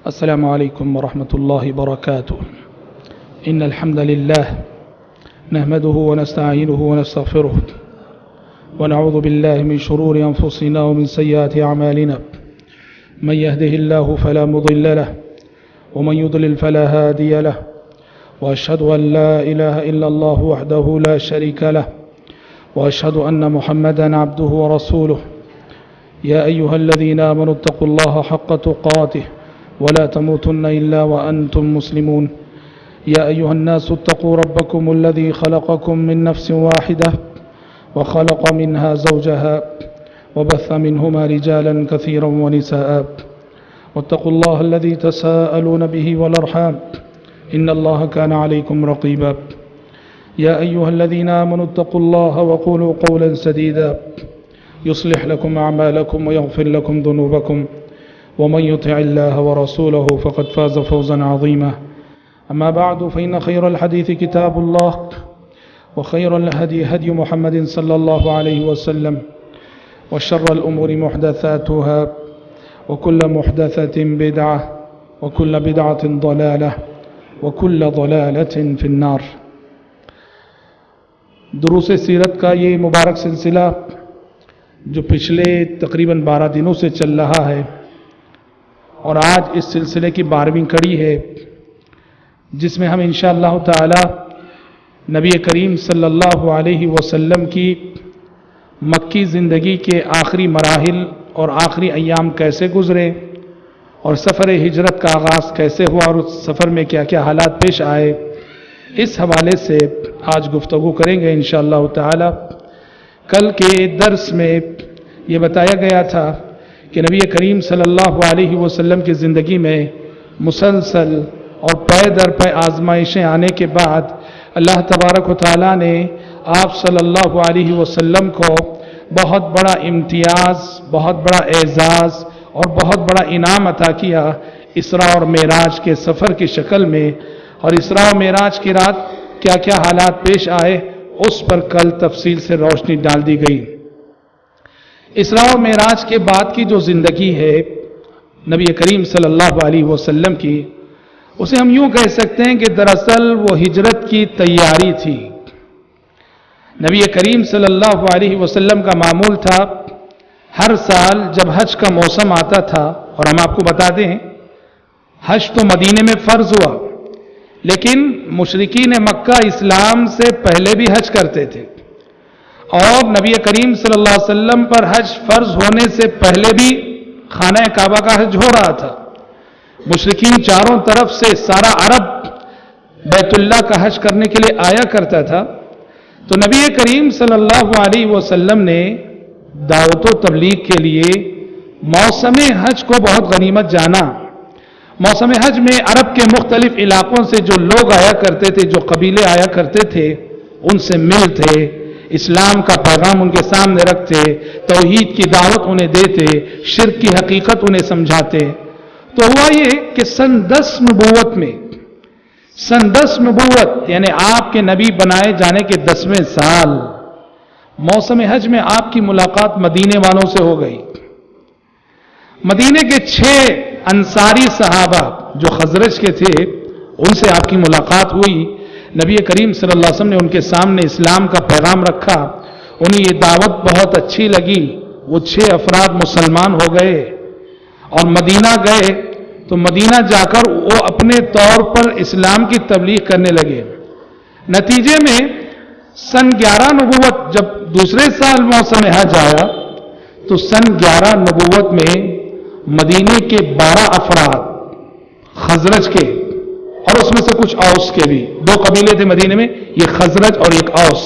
السلام عليكم ورحمة الله وبركاته. إن الحمد لله نحمده ونستعينه ونستغفره ونعوذ بالله من شرور أنفسنا ومن سيئات أعمالنا. من يهده الله فلا مضل له ومن يضلل فلا هادي له، وأشهد أن لا إله إلا الله وحده لا شريك له، وأشهد أن محمدا عبده ورسوله. يا أيها الذين آمنوا اتقوا الله حق تقاته ولا تموتن إلا وأنتم مسلمون. يا أيها الناس اتقوا ربكم الذي خلقكم من نفس واحدة وخلق منها زوجها وبث منهما رجالا كثيرا ونساء، واتقوا الله الذي تساءلون به والأرحام إن الله كان عليكم رقيبا. يا أيها الذين آمنوا اتقوا الله وقولوا قولا سديدا يصلح لكم أعمالكم ويغفر لكم ذنوبكم، ومن يطع الله ورسوله فقد فاز فوزا عظيما. أما بعد، فإن خير الحديث كتاب الله، وخير الهدي هدي محمد صلى الله عليه وسلم، وشر الأمور محدثاتها، وكل محدثة بدعة، وكل بدعة ضلالة، وكل ضلالة في النار. دروس سیرت کا یہ مبارک سلسلہ جو پچھلے تقریباً 12 دنوں سے چل رہا ہے، اور آج اس سلسلے کی 12ویں کڑی ہے، جس میں ہم انشاءاللہ تعالی نبی کریم صلی اللہ علیہ وسلم کی مکی زندگی کے آخری مراحل اور آخری ایام کیسے گزرے، اور سفر ہجرت کا آغاز کیسے ہوا، اور اس سفر میں کیا کیا حالات پیش آئے، اس حوالے سے آج گفتگو کریں گے انشاءاللہ تعالی. کل کے درس میں یہ بتایا گیا تھا کہ نبی کریم صلی اللہ علیہ وسلم کی زندگی میں مسلسل اور پے در پے آزمائشیں آنے کے بعد اللہ تبارک و تعالیٰ نے آپ صلی اللہ علیہ وسلم کو بہت بڑا امتیاز، بہت بڑا اعزاز اور بہت بڑا انعام عطا کیا اسراء اور معراج کے سفر کی شکل میں. اور اسراء و معراج کی رات کیا کیا حالات پیش آئے، اس پر کل تفصیل سے روشنی ڈال دی گئی. اسراء و معراج کے بعد کی جو زندگی ہے نبی کریم صلی اللہ علیہ وسلم کی، اسے ہم یوں کہہ سکتے ہیں کہ دراصل وہ ہجرت کی تیاری تھی. نبی کریم صلی اللہ علیہ وسلم کا معمول تھا، ہر سال جب حج کا موسم آتا تھا، اور ہم آپ کو بتا دیں حج تو مدینے میں فرض ہوا، لیکن مشرکین مکہ اسلام سے پہلے بھی حج کرتے تھے، اور نبی کریم صلی اللہ علیہ وسلم پر حج فرض ہونے سے پہلے بھی خانہ کعبہ کا حج ہو رہا تھا. مشرکین چاروں طرف سے، سارا عرب بیت اللہ کا حج کرنے کے لیے آیا کرتا تھا. تو نبی کریم صلی اللہ علیہ وسلم نے دعوت و تبلیغ کے لیے موسم حج کو بہت غنیمت جانا. موسم حج میں عرب کے مختلف علاقوں سے جو لوگ آیا کرتے تھے، جو قبیلے آیا کرتے تھے، ان سے ملتے، اسلام کا پیغام ان کے سامنے رکھتے، توحید کی دعوت انہیں دیتے، شرک کی حقیقت انہیں سمجھاتے. تو ہوا یہ کہ سن 10 نبوت میں، سن 10 نبوت یعنی آپ کے نبی بنائے جانے کے 10ویں سال، موسم حج میں آپ کی ملاقات مدینے والوں سے ہو گئی. مدینے کے 6 انصاری صحابہ جو خزرج کے تھے، ان سے آپ کی ملاقات ہوئی. نبی کریم صلی اللہ علیہ وسلم نے ان کے سامنے اسلام کا پیغام رکھا، انہیں یہ دعوت بہت اچھی لگی. وہ 6 افراد مسلمان ہو گئے اور مدینہ گئے. تو مدینہ جا کر وہ اپنے طور پر اسلام کی تبلیغ کرنے لگے. نتیجے میں سن 11 نبوت جب دوسرے سال موسم حج آیا، تو سن 11 نبوت میں مدینے کے 12 افراد خزرج کے، اور اس میں سے کچھ اوس کے بھی، 2 قبیلے تھے مدینے میں، یہ خزرج اور ایک اوس.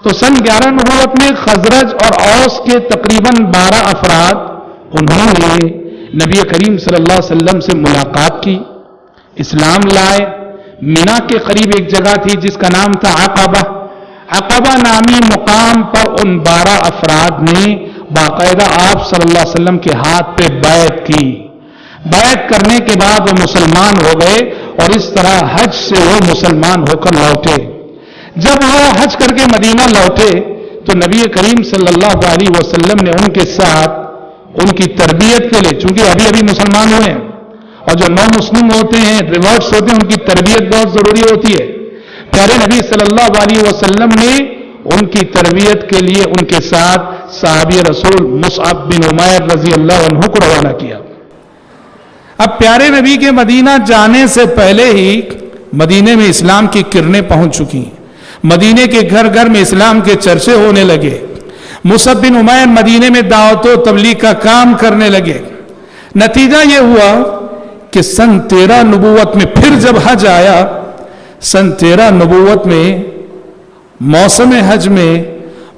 تو سن 11 نبوت میں خزرج اور اوس کے تقریباً 12 افراد، انہوں نے نبی کریم صلی اللہ علیہ وسلم سے ملاقات کی، اسلام لائے. مینا کے قریب ایک جگہ تھی جس کا نام تھا عقبہ. عقبہ نامی مقام پر ان 12 افراد نے باقاعدہ آپ صلی اللہ علیہ وسلم کے ہاتھ پہ بیعت کی. بیعت کرنے کے بعد وہ مسلمان ہو گئے، اور اس طرح حج سے وہ مسلمان ہو کر لوٹے. جب وہ حج کر کے مدینہ لوٹے تو نبی کریم صلی اللہ علیہ وسلم نے ان کے ساتھ ان کی تربیت کے لیے، چونکہ ابھی مسلمان ہوئے ہیں، اور جو نو مسلم ہوتے ہیں، ریورٹس ہوتے ہیں، ان کی تربیت بہت ضروری ہوتی ہے۔ پیارے نبی صلی اللہ علیہ وسلم نے ان کی تربیت کے لیے ان کے ساتھ صحابی رسول مصعب بن عمیر رضی اللہ عنہ کو روانہ کیا۔ اب پیارے نبی کے مدینہ جانے سے پہلے ہی مدینے میں اسلام کی کرنیں پہنچ چکی ہیں، مدینے کے گھر گھر میں اسلام کے چرچے ہونے لگے۔ مصعب بن عمیر مدینے میں دعوت و تبلیغ کا کام کرنے لگے۔ نتیجہ یہ ہوا کہ سن 13 نبوت میں پھر جب حج آیا، سن 13 نبوت میں موسم حج میں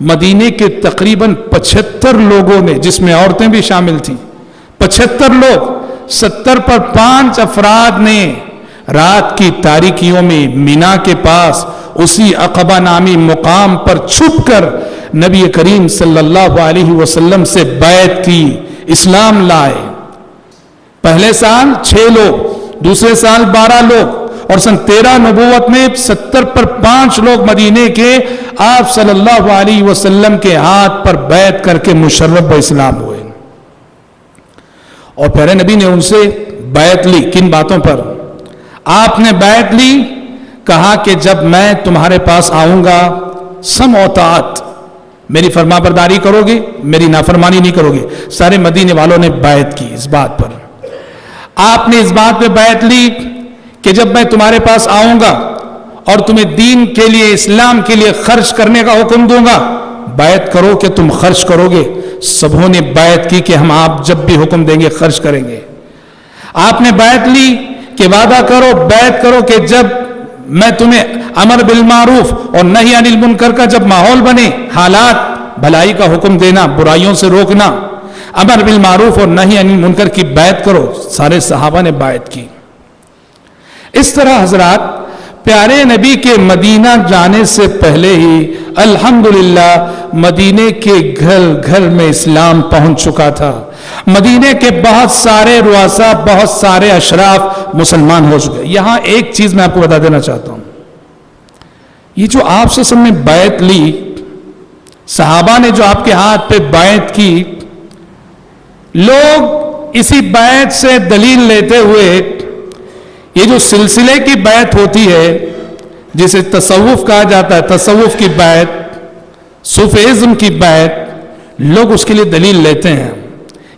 مدینے کے تقریباً 75 لوگوں نے، جس میں عورتیں بھی شامل تھیں، 75 لوگ، 70 پر 5 افراد نے رات کی تاریکیوں میں مینا کے پاس اسی عقبہ نامی مقام پر چھپ کر نبی کریم صلی اللہ علیہ وسلم سے بیعت کی، اسلام لائے۔ پہلے سال 6 لوگ، دوسرے سال 12 لوگ، اور سن 13 نبوت میں 70 پر 5 لوگ مدینے کے آپ صلی اللہ علیہ وسلم کے ہاتھ پر بیعت کر کے مشرف اسلام ہوئے۔ اور پیارے نبی نے ان سے بیعت لی۔ کن باتوں پر آپ نے بیعت لی؟ کہا کہ جب میں تمہارے پاس آؤں گا، سمع و طاعت، میری فرما برداری کرو گے، میری نافرمانی نہیں کرو گے۔ سارے مدینے والوں نے بیعت کی اس بات پر۔ آپ نے اس بات پہ بیعت لی کہ جب میں تمہارے پاس آؤں گا اور تمہیں دین کے لیے، اسلام کے لیے خرچ کرنے کا حکم دوں گا، بیعت کرو کہ تم خرچ کرو گے۔ سبوں نے بیعت کی کہ ہم آپ جب بھی حکم دیں گے خرچ کریں گے۔ آپ نے بیعت لی کہ وعدہ کرو، بیعت کرو کہ جب میں تمہیں امر بالمعروف اور نہی عن المنکر کا جب ماحول بنے، حالات، بھلائی کا حکم دینا، برائیوں سے روکنا، امر بالمعروف اور نہی عن المنکر کی بیعت کرو۔ سارے صحابہ نے بیعت کی۔ اس طرح حضرات پیارے نبی کے مدینہ جانے سے پہلے ہی الحمدللہ مدینے کے گھر گھر میں اسلام پہنچ چکا تھا۔ مدینے کے بہت سارے رؤساء، بہت سارے اشراف مسلمان ہو چکے۔ یہاں ایک چیز میں آپ کو بتا دینا چاہتا ہوں، یہ جو آپ سے سب نے بیعت لی، صحابہ نے جو آپ کے ہاتھ پہ بیعت کی، لوگ اسی بیعت سے دلیل لیتے ہوئے یہ جو سلسلے کی بیعت ہوتی ہے، جسے تصوف کہا جاتا ہے، تصوف کی بیعت، صوفیزم کی بیعت، لوگ اس کے لیے دلیل لیتے ہیں۔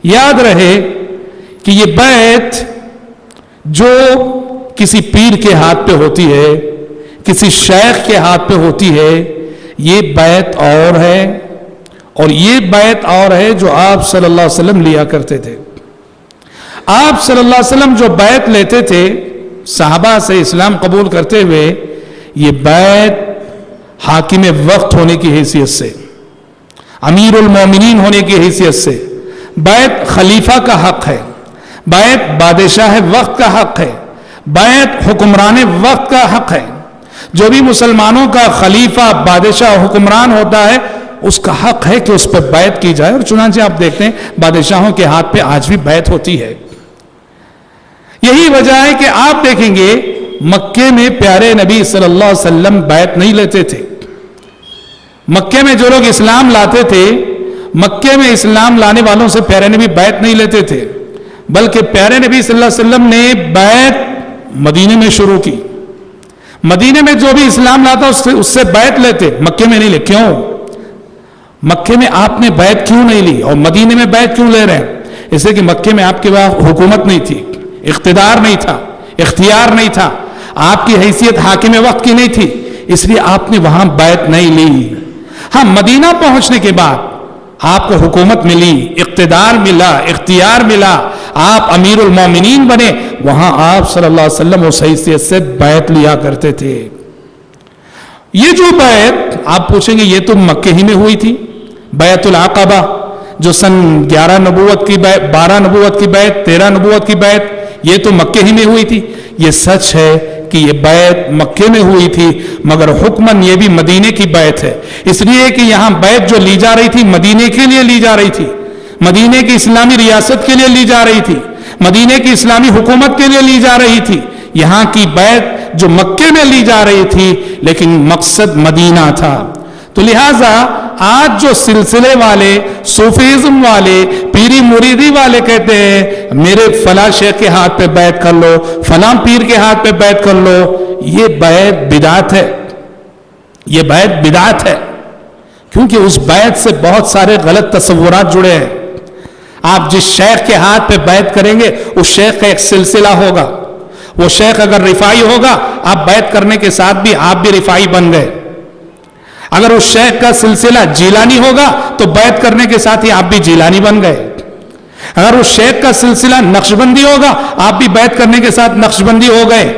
یاد رہے کہ یہ بیعت جو کسی پیر کے ہاتھ پہ ہوتی ہے، کسی شیخ کے ہاتھ پہ ہوتی ہے، یہ بیعت اور ہے، اور یہ بیعت اور ہے جو آپ صلی اللہ علیہ وسلم لیا کرتے تھے۔ آپ صلی اللہ علیہ وسلم جو بیعت لیتے تھے صحابہ سے اسلام قبول کرتے ہوئے، یہ بیعت حاکم وقت ہونے کی حیثیت سے، امیر المومنین ہونے کی حیثیت سے، بیعت خلیفہ کا حق ہے، بیعت بادشاہ وقت کا حق ہے، بیعت حکمران وقت کا حق ہے۔ جو بھی مسلمانوں کا خلیفہ، بادشاہ، حکمران ہوتا ہے، اس کا حق ہے کہ اس پہ بیعت کی جائے۔ اور چنانچہ آپ دیکھتے ہیں بادشاہوں کے ہاتھ پہ آج بھی بیعت ہوتی ہے۔ یہی وجہ ہے کہ آپ دیکھیں گے مکے میں پیارے نبی صلی اللہ علیہ وسلم بیعت نہیں لیتے تھے۔ مکے میں جو لوگ اسلام لاتے تھے، مکے میں اسلام لانے والوں سے پیارے نبی بیعت نہیں لیتے تھے، بلکہ پیارے نبی صلی اللہ علیہ وسلم نے بیعت مدینے میں شروع کی۔ مدینے میں جو بھی اسلام لاتا اس سے بیعت لیتے، مکے میں نہیں لے۔ کیوں؟ مکے میں آپ نے بیعت کیوں نہیں لی اور مدینے میں بیعت کیوں لے رہے ہیں؟ اس لیے کہ مکے میں آپ کے پاس حکومت نہیں تھی، اقتدار نہیں تھا، اختیار نہیں تھا، آپ کی حیثیت حاکم وقت کی نہیں تھی، اس لیے آپ نے وہاں بیعت نہیں لی۔ ہاں، مدینہ پہنچنے کے بعد آپ کو حکومت ملی، اقتدار ملا، اختیار ملا، آپ امیر المومنین بنے، وہاں آپ صلی اللہ علیہ وسلم اس حیثیت سے بیعت لیا کرتے تھے۔ یہ جو بیعت آپ پوچھیں گے یہ تو مکے ہی میں ہوئی تھی، بیعت العقبہ جو سن 11 نبوت کی بیعت، 12 نبوت کی بیعت، 13 نبوت کی بیعت، یہ تو مکے ہی میں ہوئی تھی۔ یہ سچ ہے کہ یہ بیعت مکے میں ہوئی تھی، مگر حکماً یہ بھی مدینے کی بیعت ہے، اس لیے کہ یہاں بیعت جو لی جا رہی تھی مدینے کے لیے لی جا رہی تھی، مدینے کی اسلامی ریاست کے لیے لی جا رہی تھی، مدینے کی اسلامی حکومت کے لیے لی جا رہی تھی۔ یہاں کی بیعت جو مکے میں لی جا رہی تھی، لیکن مقصد مدینہ تھا۔ تو لہٰذا آج جو سلسلے والے، صوفیزم والے، پیری مریدی والے کہتے ہیں میرے فلاں شیخ کے ہاتھ پہ بیعت کر لو، فلاں پیر کے ہاتھ پہ بیعت کر لو، یہ بیعت بدعت ہے، یہ بیعت بدعت ہے، کیونکہ اس بیعت سے بہت سارے غلط تصورات جڑے ہیں۔ آپ جس شیخ کے ہاتھ پہ بیعت کریں گے اس شیخ کا ایک سلسلہ ہوگا، وہ شیخ اگر رفاعی ہوگا آپ بیعت کرنے کے ساتھ بھی آپ بھی رفاعی بن گئے، اگر اس شیخ کا سلسلہ جیلانی ہوگا تو بیعت کرنے کے ساتھ ہی آپ بھی جیلانی بن گئے، اگر اس شیخ کا سلسلہ نقشبندی ہوگا آپ بھی بیعت کرنے کے ساتھ نقشبندی ہو گئے،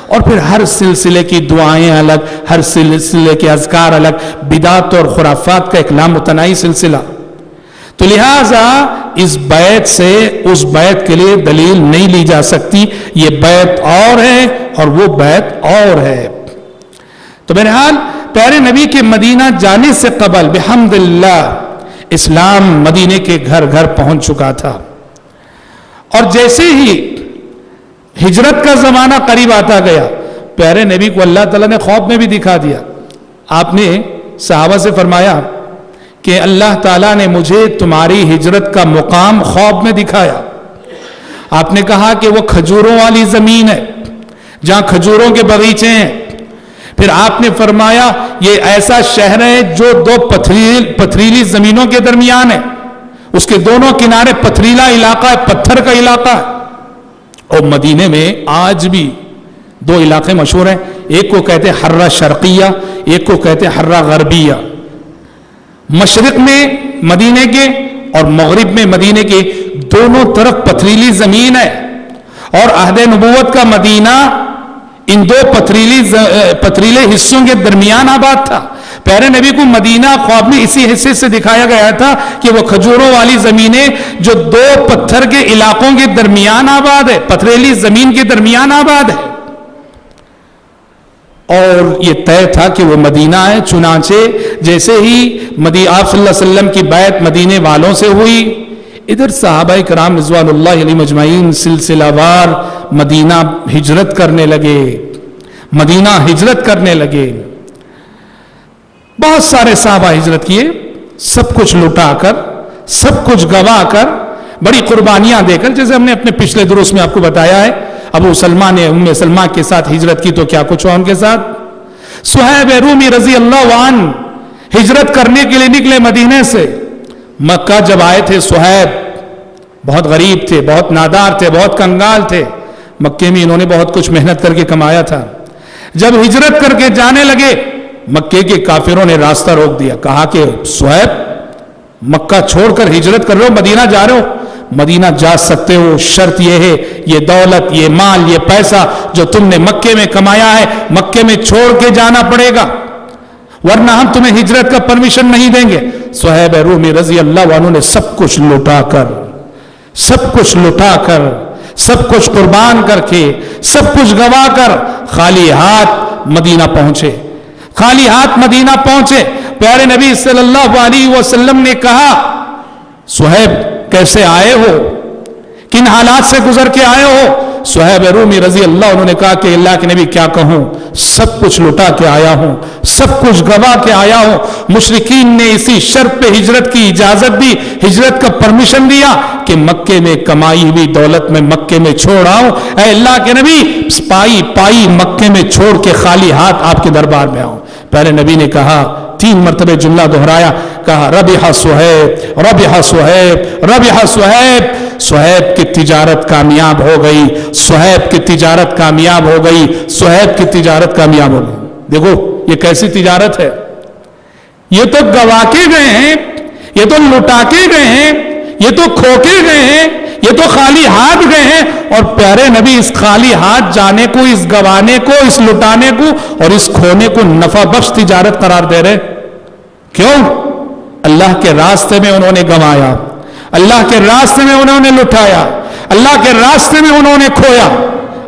اور پھر ہر سلسلے کی دعائیں الگ، ہر سلسلے کے اذکار الگ، بدعت اور خرافات کا ایک لامتناہی سلسلہ۔ تو لہٰذا اس بیعت سے اس بیعت کے لیے دلیل نہیں لی جا سکتی، یہ بیعت اور ہے اور وہ بیعت اور ہے۔ تو بہرحال پیارے نبی کے مدینہ جانے سے قبل بحمداللہ اسلام مدینے کے گھر گھر پہنچ چکا تھا، اور جیسے ہی ہجرت کا زمانہ قریب آتا گیا پیارے نبی کو اللہ تعالیٰ نے خواب میں بھی دکھا دیا۔ آپ نے صحابہ سے فرمایا کہ اللہ تعالیٰ نے مجھے تمہاری ہجرت کا مقام خواب میں دکھایا۔ آپ نے کہا کہ وہ کھجوروں والی زمین ہے جہاں کھجوروں کے باغیچے ہیں، پھر آپ نے فرمایا یہ ایسا شہر ہے جو دو پتھریلی زمینوں کے درمیان ہے، اس کے دونوں کنارے پتھریلا علاقہ ہے، پتھر کا علاقہ ہے۔ اور مدینے میں آج بھی دو علاقے مشہور ہیں، ایک کو کہتے ہیں حرہ شرقیہ، ایک کو کہتے ہیں حرہ غربیہ۔ مشرق میں مدینے کے اور مغرب میں مدینے کے دونوں طرف پتھریلی زمین ہے، اور عہد نبوت کا مدینہ ان دو پتھریلے حصوں کے درمیان آباد تھا۔ پیارے نبی کو مدینہ خواب میں اسی حصے سے دکھایا گیا تھا کہ وہ کھجوروں والی زمینیں جو دو پتھر کے علاقوں کے درمیان آباد ہے، پتھریلی زمین کے درمیان آباد ہے، اور یہ طے تھا کہ وہ مدینہ ہے۔ چنانچہ جیسے ہی آپ صلی اللہ علیہ وسلم کی بیعت مدینے والوں سے ہوئی، ادھر صحابہ کرام رضوان اللہ علیہ مجمعین سلسلہ وار مدینہ ہجرت کرنے لگے، مدینہ ہجرت کرنے لگے۔ بہت سارے صحابہ ہجرت کیے، سب کچھ لٹا کر، سب کچھ گوا کر، بڑی قربانیاں دے کر، جیسے ہم نے اپنے پچھلے دروس میں آپ کو بتایا ہے ابو سلمہ نے ام سلمہ کے ساتھ ہجرت کی تو کیا کچھ ہوا ان کے ساتھ۔ صہیب رومی رضی اللہ عنہ ہجرت کرنے کے لیے نکلے مدینے سے، مکہ جب آئے تھے صہیب بہت غریب تھے، بہت نادار تھے، بہت کنگال تھے، مکے میں انہوں نے بہت کچھ محنت کر کے کمایا تھا۔ جب ہجرت کر کے جانے لگے مکے کے کافروں نے راستہ روک دیا، کہا کہ صہیب مکہ چھوڑ کر ہجرت کر رہے ہو، مدینہ جا رہے ہو، مدینہ جا سکتے ہو، شرط یہ ہے یہ دولت، یہ مال، یہ پیسہ جو تم نے مکے میں کمایا ہے مکے میں چھوڑ کے جانا پڑے گا، ورنہ ہم تمہیں ہجرت کا پرمیشن نہیں دیں گے۔ صہیب رومی رضی اللہ عنہ نے سب کچھ لٹا کر، سب کچھ لٹا کر، سب کچھ قربان کر کے، سب کچھ گوا کر خالی ہاتھ مدینہ پہنچے، خالی ہاتھ مدینہ پہنچے۔ پیارے نبی صلی اللہ علیہ وسلم نے کہا صہیب کیسے آئے ہو، کن حالات سے گزر کے آئے ہو؟ صہیب رومی رضی اللہ عنہ نے کہا کہ اللہ کے نبی کیا کہوں، سب کچھ لٹا کے آیا ہوں، سب کچھ گوا کے آیا ہوں، مشرکین نے اسی شرط پہ ہجرت کی اجازت دی، ہجرت کا پرمیشن دیا کہ مکے میں کمائی ہوئی دولت میں مکے میں چھوڑ آؤں، اے اللہ کے نبی پائی مکے میں چھوڑ کے خالی ہاتھ آپ کے دربار میں آؤں۔ پیارے نبی نے کہا، 3 مرتبہ جملہ دہرایا، کہا ربح صہیب، ربح صہیب، ربح صہیب، صہیب کی تجارت کامیاب ہو گئی، صہیب کی تجارت کامیاب ہو گئی، صہیب کی تجارت کامیاب ہو گئی۔ دیکھو یہ کیسی تجارت ہے، یہ تو گوا کے گئے ہیں، یہ تو لٹا کے گئے ہیں، یہ تو کھو کے گئے ہیں، یہ تو خالی ہاتھ گئے ہیں، اور پیارے نبی اس خالی ہاتھ جانے کو، اس گوانے کو، اس لٹانے کو اور اس کھونے کو نفع بخش تجارت قرار دے رہے۔ کیوں؟ اللہ کے راستے میں انہوں نے گنوایا، اللہ کے راستے میں انہوں نے لٹایا، اللہ کے راستے میں انہوں نے کھویا۔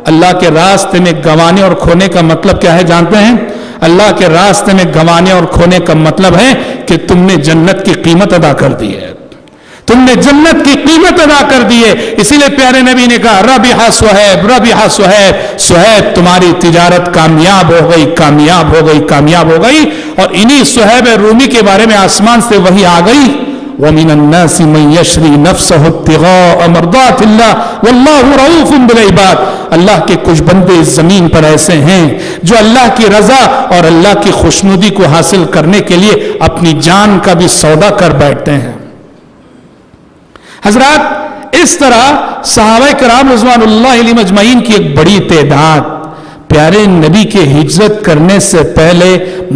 اللہ کے راستے میں گنوانے اور کھونے کا مطلب کیا ہے جانتے ہیں؟ اللہ کے راستے میں گنوانے اور کھونے کا مطلب ہے کہ تم نے جنت کی قیمت ادا کر دی ہے، تم نے جنت کی قیمت ادا کر دی ہے. اسی لیے پیارے نبی نے کہا ربح صہیب ربح صہیب, صہیب تمہاری تجارت کامیاب ہو گئی, کامیاب ہو گئی, کامیاب ہو گئی. اور انہی صہیب رومی کے بارے میں آسمان سے وحی آ گئی, وَمِنَ النَّاسِ مَن يَشْرِي نَفْسَهُ ابْتِغَاءَ مَرْضَاتِ اللَّهِ وَاللَّهُ رَءُوفٌ بِالْعِبَادِ. اللہ کے کچھ بندے اس زمین پر ایسے ہیں جو اللہ کی رضا اور اللہ کی خوشنودی کو حاصل کرنے کے لیے اپنی جان کا بھی سودا کر بیٹھتے ہیں. حضرات, اس طرح صحابہ کرام رضوان اللہ علیہم اجمعین کی ایک بڑی تعداد پیارے نبی کے ہجرت کرنے سے پہلے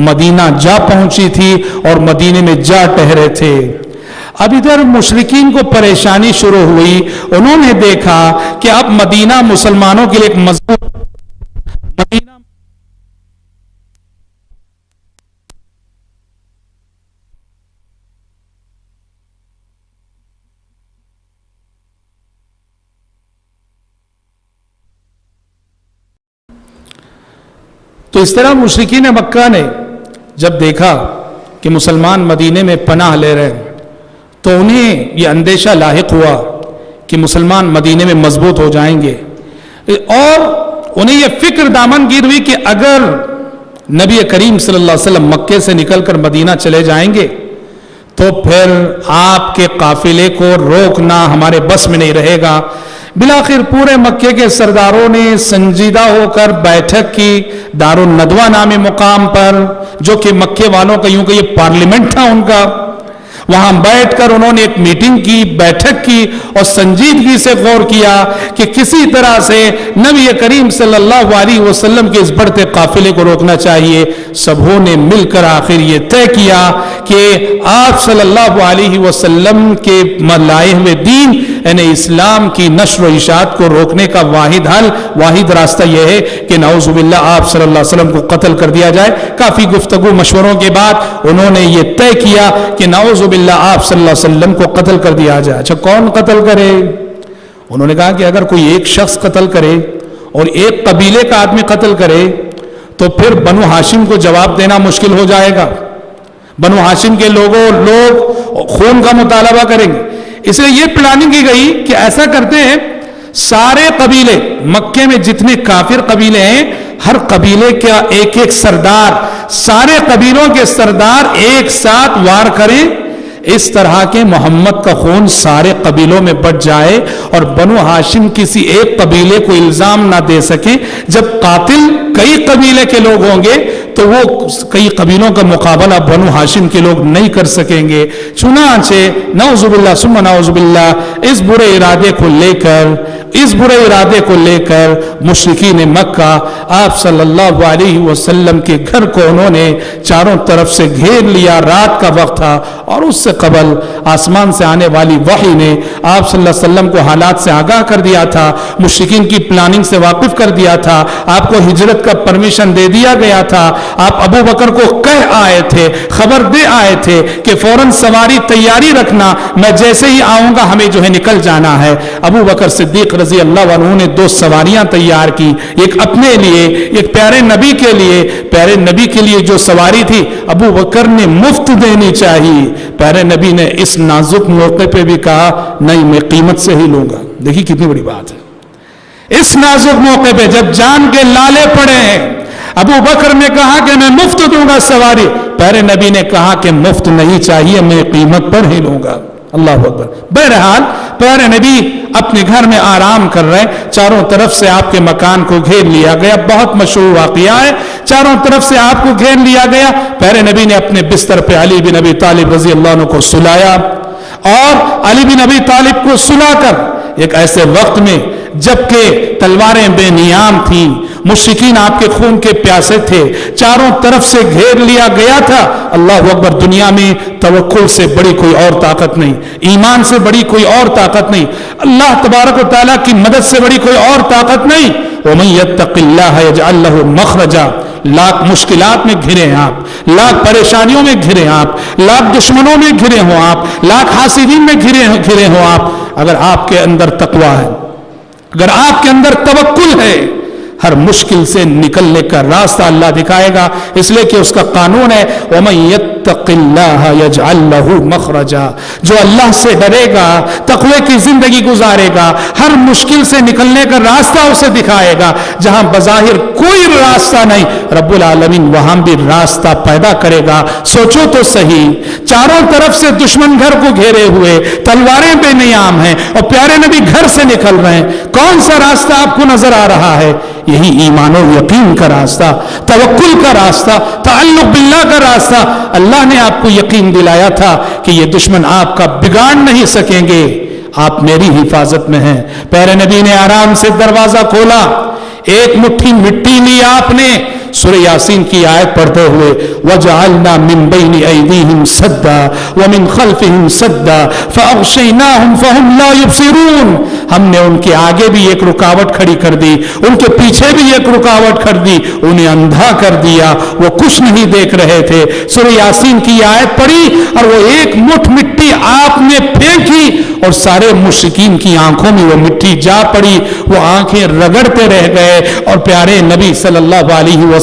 مدینہ جا پہنچی تھی اور مدینے میں جا ٹھہرے تھے. اب ادھر مشرکین کو پریشانی شروع ہوئی. انہوں نے دیکھا کہ اب مدینہ مسلمانوں کے لیے ایک مضبوط مدینہ تو اس طرح مشرکین مکہ نے جب دیکھا کہ مسلمان مدینے میں پناہ لے رہے ہیں تو انہیں یہ اندیشہ لاحق ہوا کہ مسلمان مدینے میں مضبوط ہو جائیں گے, اور انہیں یہ فکر دامن گیر ہوئی کہ اگر نبی کریم صلی اللہ علیہ وسلم مکے سے نکل کر مدینہ چلے جائیں گے تو پھر آپ کے قافلے کو روکنا ہمارے بس میں نہیں رہے گا. بلاخر پورے مکے کے سرداروں نے سنجیدہ ہو کر بیٹھک کی دار الندوہ نامی مقام پر, جو کہ مکے والوں کا یوں کہ یہ پارلیمنٹ تھا ان کا. وہاں بیٹھ کر انہوں نے ایک میٹنگ کی, بیٹھک کی اور سنجیدگی سے غور کیا کہ کسی طرح سے نبی کریم صلی اللہ علیہ وسلم کے اس بڑھتے قافلے کو روکنا چاہیے. سبوں نے مل کر آخر یہ طے کیا کہ آپ صلی اللہ علیہ وسلم کے لائے ہوئے دین یعنی اسلام کی نشر و اشاعت کو روکنے کا واحد حل, واحد راستہ یہ ہے کہ نعوذ باللہ آپ صلی اللہ علیہ وسلم کو قتل کر دیا جائے. کافی گفتگو مشوروں کے بعد انہوں نے یہ طے کیا کہ نعوذ باللہ آپ صلی اللہ علیہ وسلم کو قتل کر دیا جائے. اچھا, کون قتل کرے؟ انہوں نے کہا کہ اگر کوئی ایک شخص قتل کرے اور ایک قبیلے کا آدمی قتل کرے تو پھر بنو ہاشم کو جواب دینا مشکل ہو جائے گا. بنو ہاشم کے لوگ خون کا مطالبہ کریں گے. اس لیے یہ پلاننگ کی گئی کہ ایسا کرتے ہیں, سارے قبیلے مکے میں جتنے کافر قبیلے ہیں ہر قبیلے کا ایک ایک سردار, سارے قبیلوں کے سردار ایک ساتھ وار کریں. اس طرح کے محمد کا خون سارے قبیلوں میں بٹ جائے اور بنو ہاشم کسی ایک قبیلے کو الزام نہ دے سکے. جب قاتل کئی قبیلے کے لوگ ہوں گے تو وہ کئی قبیلوں کا مقابلہ بنو ہاشم کے لوگ نہیں کر سکیں گے. چنانچہ نعوذ باللہ ثم نعوذ باللہ اس برے ارادے کو لے کر مشرکین مکہ آپ صلی اللہ علیہ وسلم کے گھر کو انہوں نے چاروں طرف سے گھیر لیا. رات کا وقت تھا اور اس سے قبل آسمان سے آنے والی وحی نے آپ صلی اللہ علیہ وسلم کو حالات سے آگاہ کر دیا تھا, مشرکین کی پلاننگ سے واقف کر دیا تھا, آپ کو ہجرت کا پرمیشن دے دیا گیا تھا. آپ ابو بکر کو کہہ آئے تھے, خبر دے آئے تھے کہ فوراً سواری تیاری رکھنا, میں جیسے ہی آؤں گا ہمیں جو ہے نکل جانا ہے. ابو بکر صدیق رضی اللہ عنہ نے 2 سواریاں تیار کی, ایک اپنے لیے ایک پیارے نبی کے لیے. پیارے نبی کے لیے جو سواری تھی ابو بکر نے مفت دینی چاہیے. پیارے نبی نے اس نازک موقع پہ بھی کہا نہیں میں قیمت سے ہی لوں گا. دیکھیے کتنی بڑی بات ہے. اس نازک موقع پہ جب جان کے لالے پڑے ہیں, ابو بکر نے کہا کہ میں مفت دوں گا سواری. پیارے نبی نے کہا کہ مفت نہیں چاہیے, میں قیمت پر ہی لوں گا. اللہ اکبر. بہرحال پیارے نبی اپنے گھر میں آرام کر رہے, چاروں طرف سے آپ کے مکان کو گھیر لیا گیا. بہت مشہور واقعہ ہے, چاروں طرف سے آپ کو گھیر لیا گیا. پیارے نبی نے اپنے بستر پہ علی بن ابی طالب رضی اللہ عنہ کو سلایا, اور علی بن ابی طالب کو سلا کر ایک ایسے وقت میں جبکہ تلواریں بے نیام تھیں, مشرکین آپ کے خون کے پیاسے تھے, چاروں طرف سے گھیر لیا گیا تھا. اللہ اکبر. دنیا میں توکل سے بڑی کوئی اور طاقت نہیں, ایمان سے بڑی کوئی اور طاقت نہیں, اللہ تبارک و تعالیٰ کی مدد سے بڑی کوئی اور طاقت نہیں. وَمَن يَتَّقِ اللَّهَ يَجْعَل لَّهُ مَخْرَجًا. لاکھ مشکلات میں گھرے ہیں آپ, لاکھ پریشانیوں میں گھرے ہیں آپ, لاکھ دشمنوں میں گھرے ہوں آپ, لاکھ حاسدین میں گھرے ہوں آپ, اگر آپ کے اندر تقویٰ ہے, اگر آپ کے اندر توکل ہے, ہر مشکل سے نکلنے کا راستہ اللہ دکھائے گا، اس لیے کہ اس کا قانون ہے وَمَن يَتَّقِ اللَّهَ يَجْعَل لَّهُ مَخْرَجًا، جو اللہ سے ڈرے گا، تقوی کی زندگی گزارے گا، ہر مشکل سے نکلنے کا راستہ اسے دکھائے گا، جہاں بظاہر کوئی راستہ نہیں رب العالمین وہاں بھی راستہ پیدا کرے گا۔ سوچو تو صحیح، چاروں طرف سے دشمن گھر کو گھیرے ہوئے، تلواریں بے نیام ہیں اور پیارے نبی گھر سے نکل رہے ہیں، کون سا راستہ آپ کو نظر آ رہا ہے؟ یہی ایمان و یقین کا راستہ، توکل کا راستہ، تعلق باللہ کا راستہ۔ اللہ نے آپ کو یقین دلایا تھا کہ یہ دشمن آپ کا بگاڑ نہیں سکیں گے، آپ میری حفاظت میں ہیں۔ پیارے نبی نے آرام سے دروازہ کھولا، ایک مٹھی مٹی لی آپ نے، سورہ یاسین کی آیت پڑھتے ہوئے وَجَعَلْنَا مِن بَيْنِ أَيْدِيهِمْ سَدًّا وَمِن خَلْفِهِمْ سَدًّا فَأَغْشَيْنَاهُمْ فَهُمْ لَا يُبْصِرُونَ، ہم نے ان کے آگے بھی ایک رکاوٹ کھڑی کر دی، ان کے پیچھے بھی ایک رکاوٹ کر دی، انہیں اندھا کر دیا، وہ کچھ نہیں دیکھ رہے تھے۔ سورہ یاسین کی آیت پڑھی اور وہ ایک مٹھ مٹی آپ نے پھینکی اور سارے مشرکین کی آنکھوں میں وہ مٹی جا پڑی، وہ آنکھیں رگڑتے رہ گئے اور پیارے نبی صلی اللہ علیہ وسلم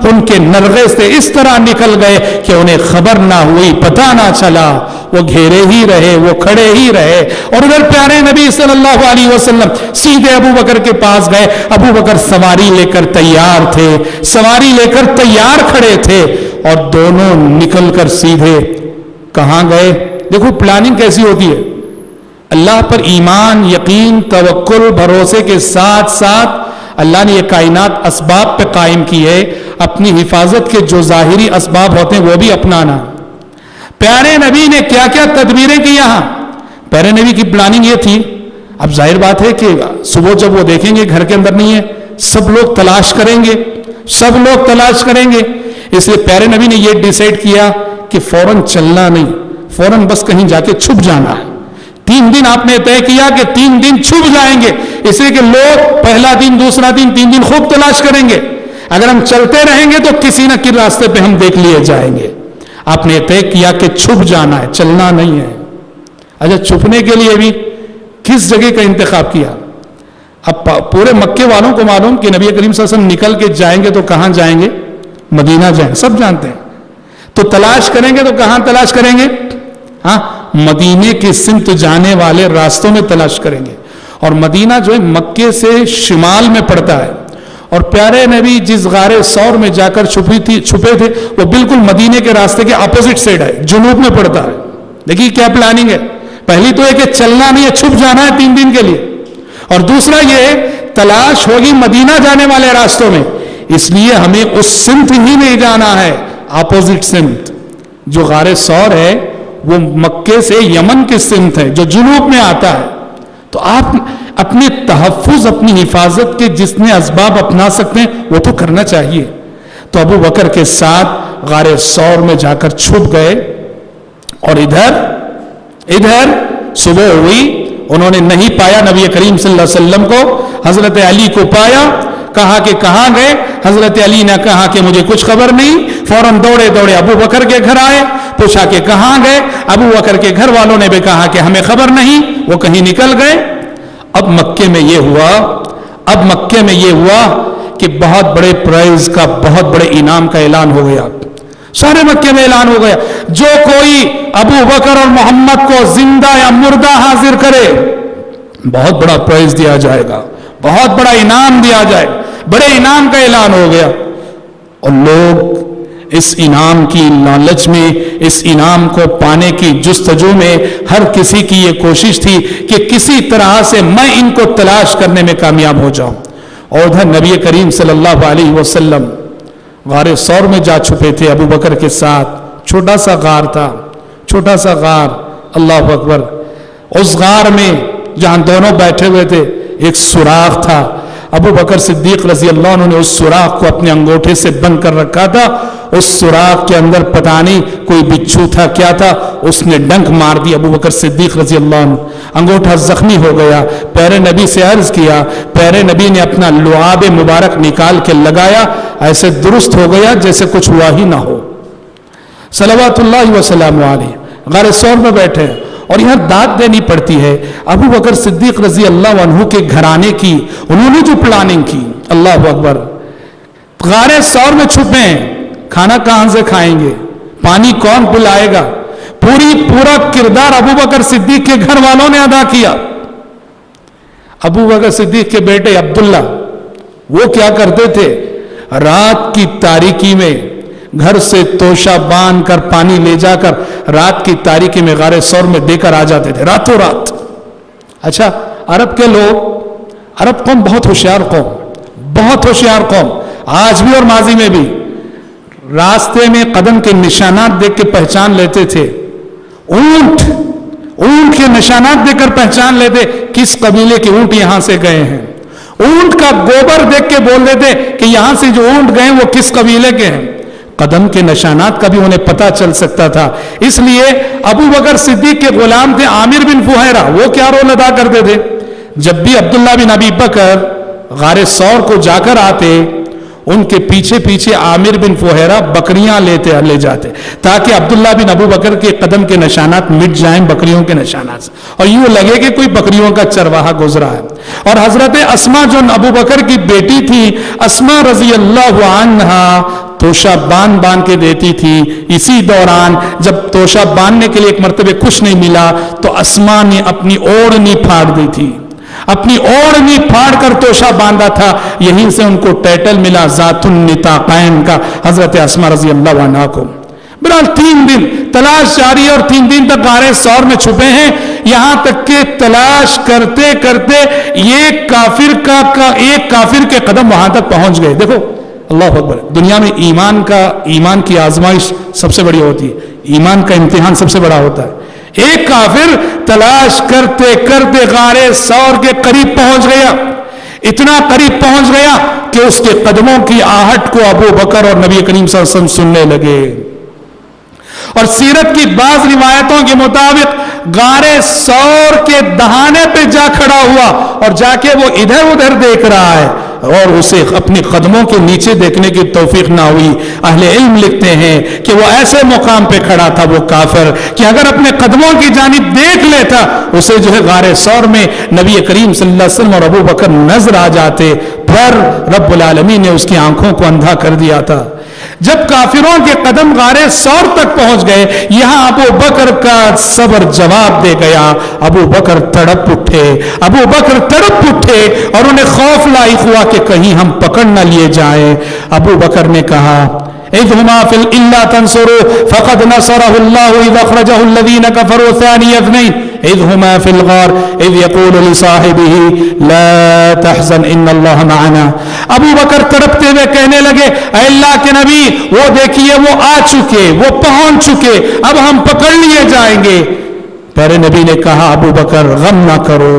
ان کے نرغے سے اس طرح نکل گئے کہ انہیں خبر نہ ہوئی، پتہ نہ چلا، وہ گھیرے ہی رہے، وہ کھڑے ہی رہے۔ اور ادھر پیارے نبی صلی اللہ علیہ وسلم سیدھے ابو بکر کے پاس گئے، ابو بکر سواری لے کر تیار تھے، سواری لے کر تیار کھڑے تھے اور دونوں نکل کر سیدھے کہاں گئے؟ دیکھو پلاننگ کیسی ہوتی ہے، اللہ پر ایمان، یقین، توکل، بھروسے کے ساتھ ساتھ اللہ نے یہ کائنات اسباب پہ قائم کی ہے، اپنی حفاظت کے جو ظاہری اسباب ہوتے ہیں وہ بھی اپنانا۔ پیارے نبی نے کیا کیا تدبیریں کی یہاں؟ پیارے نبی کی پلاننگ یہ تھی، اب ظاہر بات ہے کہ صبح جب وہ دیکھیں گے گھر کے اندر نہیں ہے، سب لوگ تلاش کریں گے، سب لوگ تلاش کریں گے، اس لیے پیارے نبی نے یہ ڈیسائیڈ کیا کہ فوراً چلنا نہیں، فوراً بس کہیں جا کے چھپ جانا ہے۔ 3 دن آپ نے طے کیا کہ 3 دن چھپ جائیں گے، اس لیے کہ لوگ پہلا دن، دوسرا دن، 3 دن خوب تلاش کریں گے، اگر ہم چلتے رہیں گے تو کسی نہ کسی راستے پہ ہم دیکھ لیے جائیں گے۔ آپ نے طے کیا کہ چھپ جانا ہے، چلنا نہیں ہے۔ اچھا، چھپنے کے لیے بھی کس جگہ کا انتخاب کیا؟ اب پورے مکے والوں کو معلوم کہ نبی کریم صلی اللہ علیہ وسلم نکل کے جائیں گے تو کہاں جائیں گے؟ مدینہ جائیں، سب جانتے ہیں۔ تو تلاش کریں گے تو کہاں تلاش کریں گے؟ ہاں، مدینے کی سمت جانے والے راستوں میں تلاش کریں گے، اور مدینہ جو ہے مکے سے شمال میں پڑتا ہے، اور پیارے نبی جس غار ثور میں جا کر چھپے تھے وہ بالکل مدینے کے راستے کے اپوزٹ سائڈ ہے، جنوب میں پڑتا ہے۔ دیکھیے کیا پلاننگ ہے، پہلی تو ہے کہ چلنا نہیں ہے، چھپ جانا ہے 3 دن کے لیے، اور دوسرا یہ تلاش ہوگی مدینہ جانے والے راستوں میں، اس لیے ہمیں اس سمت ہی نہیں جانا ہے، اپوزٹ سمت۔ جو غار ثور ہے وہ مکے سے یمن کی سمت ہے جو جنوب میں آتا ہے۔ تو آپ اپنے تحفظ، اپنی حفاظت کے جتنے اسباب اپنا سکتے ہیں وہ تو کرنا چاہیے۔ تو ابو بکر کے ساتھ غار ثور میں جا کر چھپ گئے، اور ادھر صبح ہوئی، انہوں نے نہیں پایا نبی کریم صلی اللہ علیہ وسلم کو، حضرت علی کو پایا، کہا کہ کہاں گئے؟ حضرت علی نے کہا کہ مجھے کچھ خبر نہیں، فوراً دوڑے دوڑے ابو بکر کے گھر آئے، پوچھا کہ کہاں گئے؟ ابو بکر کے گھر والوں نے بھی کہا کہ ہمیں خبر نہیں، وہ کہیں نکل گئے۔ اب مکے میں یہ ہوا کہ بہت بڑے پرائز کا، بہت بڑے انعام کا اعلان ہو گیا، سارے مکے میں اعلان ہو گیا، جو کوئی ابو بکر اور محمد کو زندہ یا مردہ حاضر کرے بہت بڑا پرائز دیا جائے گا، بہت بڑا انعام دیا جائے گا۔ بڑے انعام کا اعلان ہو گیا، اور لوگ اس انعام کی لالچ میں، اس انعام کو پانے کی جستجو میں ہر کسی کی یہ کوشش تھی کہ کسی طرح سے میں ان کو تلاش کرنے میں کامیاب ہو جاؤں۔ اور ادھر نبی کریم صلی اللہ علیہ وسلم غار ثور میں جا چھپے تھے ابو بکر کے ساتھ، چھوٹا سا غار تھا، چھوٹا سا غار، اللہ اکبر۔ اس غار میں جہاں دونوں بیٹھے ہوئے تھے ایک سوراخ تھا، ابو بکر صدیق رضی اللہ عنہ نے اس سوراخ کو اپنے انگوٹھے سے بند کر رکھا تھا، اس سوراخ کے اندر پتہ نہیں کوئی بچھو تھا کیا تھا، اس نے ڈنک مار دی ابو بکر صدیق رضی اللہ عنہ، انگوٹھا زخمی ہو گیا۔ پیارے نبی سے عرض کیا، پیارے نبی نے اپنا لعاب مبارک نکال کے لگایا، ایسے درست ہو گیا جیسے کچھ ہوا ہی نہ ہو، صلوات اللہ وسلم علیہ۔ غار ثور میں بیٹھے، اور یہاں داد دینی پڑتی ہے ابو بکر صدیق رضی اللہ عنہ کے گھرانے کی، انہوں نے جو پلاننگ کی، اللہ اکبر. غار ثور میں چھپے ہیں, کھانا کہاں سے کھائیں گے, پانی کون پلائے گا, پورا کردار ابو بکر صدیق کے گھر والوں نے ادا کیا. ابو بکر صدیق کے بیٹے عبداللہ وہ کیا کرتے تھے, رات کی تاریکی میں گھر سے توشہ باندھ کر پانی لے جا کر رات کی تاریکی میں غار ثور میں دے کر آ جاتے تھے راتوں رات. اچھا, عرب کے لوگ, عرب قوم بہت ہوشیار قوم, بہت ہوشیار قوم, آج بھی اور ماضی میں بھی راستے میں قدم کے نشانات دیکھ کے پہچان لیتے تھے. اونٹ کے نشانات دیکھ کر پہچان لیتے کس قبیلے کے اونٹ یہاں سے گئے ہیں. اونٹ کا گوبر دیکھ کے بول دیتے کہ یہاں سے جو اونٹ گئے وہ کس قبیلے کے ہیں. قدم کے نشانات کا بھی انہیں پتا چل سکتا تھا. اس لیے ابو بکر صدیق کے غلام تھے عامر بن فہیرہ, وہ کیا رول ادا کرتے تھے, جب بھی عبداللہ بن ابی بکر غار ثور کو جا کر آتے ان کے پیچھے پیچھے عامر بن فہیرہ بکریاں لے جاتے تاکہ عبداللہ بن ابو بکر کے قدم کے نشانات مٹ جائیں بکریوں کے نشانات سے, اور یوں لگے کہ کوئی بکریوں کا چرواہا گزرا ہے. اور حضرت اسما جو ابو بکر کی بیٹی تھی, اسما رضی اللہ عنہا توشہ باندھ کے دیتی تھی. اسی دوران جب توشہ باندھنے کے لیے ایک مرتبہ کچھ نہیں ملا تو اسما نے اپنی اوڑھنی پھاڑ دی تھی, اپنی اوڑھنی پھاڑ کر توشہ باندھا تھا. یہیں سے ان کو ٹائٹل ملا ذات النطاقین کا, حضرت اسما رضی اللہ عنہا کو. بہرحال 3 دن تلاش جاری اور 3 دن تک غار ثور میں چھپے ہیں, یہاں تک کہ تلاش کرتے کرتے ایک کافر کے قدم وہاں تک پہنچ گئے. دیکھو اللہ اکبر, دنیا میں ایمان کی آزمائش سب سے بڑی ہوتی ہے, ایمان کا امتحان سب سے بڑا ہوتا ہے. ایک کافر تلاش کرتے کرتے غار ثور کے قریب پہنچ گیا, اتنا قریب پہنچ گیا کہ اس کے قدموں کی آہٹ کو ابو بکر اور نبی کریم صلی اللہ علیہ وسلم سننے لگے. اور سیرت کی بعض روایتوں کے مطابق غار ثور کے دہانے پہ جا کھڑا ہوا اور جا کے وہ ادھر ادھر دیکھ رہا ہے اور اسے اپنے قدموں کے نیچے دیکھنے کی توفیق نہ ہوئی. اہل علم لکھتے ہیں کہ وہ ایسے مقام پہ کھڑا تھا وہ کافر کہ اگر اپنے قدموں کی جانب دیکھ لیتا اسے جو ہے غار ثور میں نبی کریم صلی اللہ علیہ وسلم اور ابو بکر نظر آ جاتے, پر رب العالمین نے اس کی آنکھوں کو اندھا کر دیا تھا. جب کافروں کے قدم غار ثور تک پہنچ گئے, یہاں ابو بکر کا صبر جواب دے گیا. ابو بکر تڑپ اٹھے اور انہیں خوف لاحق ہوا کہ کہیں ہم پکڑ نہ لیے جائیں. ابو بکر نے کہا اذ هما في الا تنصروا فقد نصره الله اذ اخرجه الذين كفروا ثاني اثنين اذ هما في الغار اذ يقول لصاحبه لا تحزن ان الله معنا. ابو بکر تڑپتے ہوئے کہنے لگے اے اللہ کے نبی, وہ دیکھیے وہ آ چکے, وہ پہنچ چکے, اب ہم پکڑ لیے جائیں گے. پیارے نبی نے کہا ابو بکر غم نہ کرو.